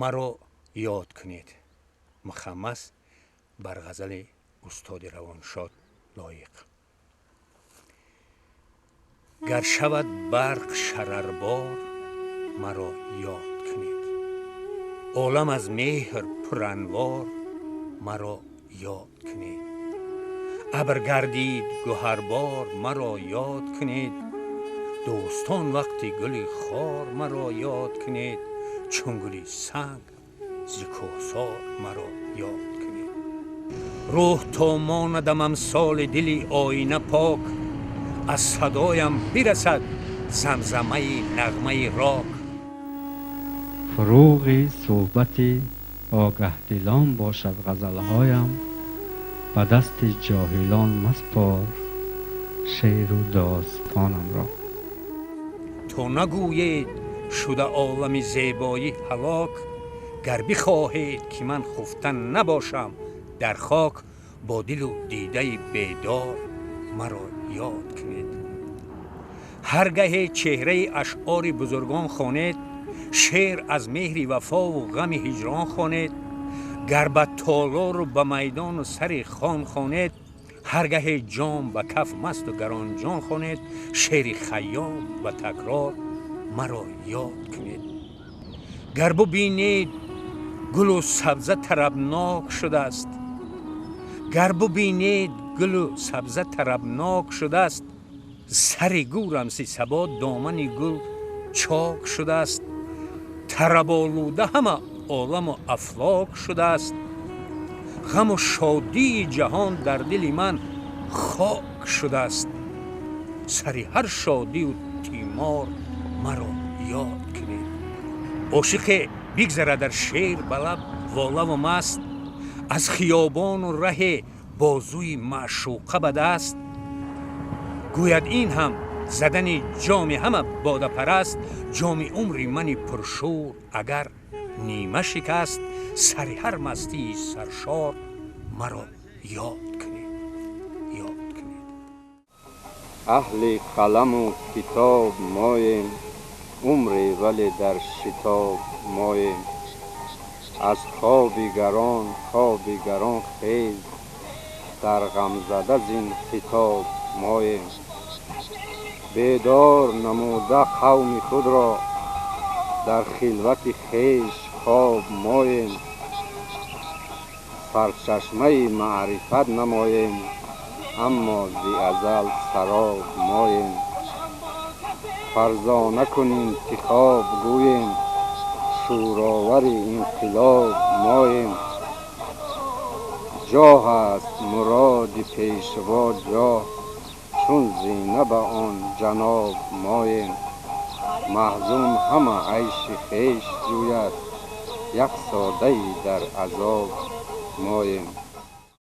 مرا یاد کنید. مخمس بر غزل استاد روانشاد لایق. گر شود برق شرربار مرا یاد کنید. عالم از مهر پرانوار مرا یاد کنید. ابر گردید گهربار مرا یاد کنید. دوستان وقتی گلی خار مرا یاد کنید. چون گلی سنگ ز کوهسار مرا یاد کنید. روح تا ماندم امثال دلی آینه پاک، از صدایم برسد زمزمه نغمه راک. فروغ صحبت آگه دلان باشد غزلهایم، به دست جاهلان مسپار شعر و داستانم را. تو نگویید شده عالم زیبایی هلاک، گر بخواهید که من خفتن نباشم در خاک، با دل و دیده بیدار مرا یاد کنید. هرگاه چهره اشعار بزرگان خوانید، شعر از مهر وفا و غم هجران خوانید. گر به تالار و به میدان و سر خان خوانید، هرگاه جام به کف مست و گران جان خوانید. شعر خیام و تکرار مرا یاد کنید. گر ببینید گل و سبزه طربناک شده است، گر ببینید گل و سبزه طربناک شده است، سر گورم سی صبا دامن گل چاک شده است. طرب آلوده همه عالم و افلاک شده است، غم و شادی جهان در دل من خاک شده است. سر هر شادی و تیمار مرا یاد کنید. عاشق بگذره در شعر به لب واله و مست، از خیابان و ره بازوی معشوقه به دست. گوید این هم زدن جام همه باده پرست، جام عمری من پرشور اگر نیمه شکست. سر هر مستی سرشار مرا یاد کنید. یاد کنید. اهل قلم و کتاب ماییم، عمری ولی در شتاب ماییم. از خواب گران خیز، در غمزده زین خطاب ماییم. بیدار نموده قوم خود را، در خلوت خویش خواب ماییم. سرچشمه معرفت نماییم، اما زی ازل سراب ماییم. فرزانه کن انتخاب گوییم، شوراور انقلاب ماییم. جاه است مراد پیشوا جاه، چون زینه به آن جناب ماییم. محزون همه عیش خویش جوید، یک ساده در عذاب ماییم.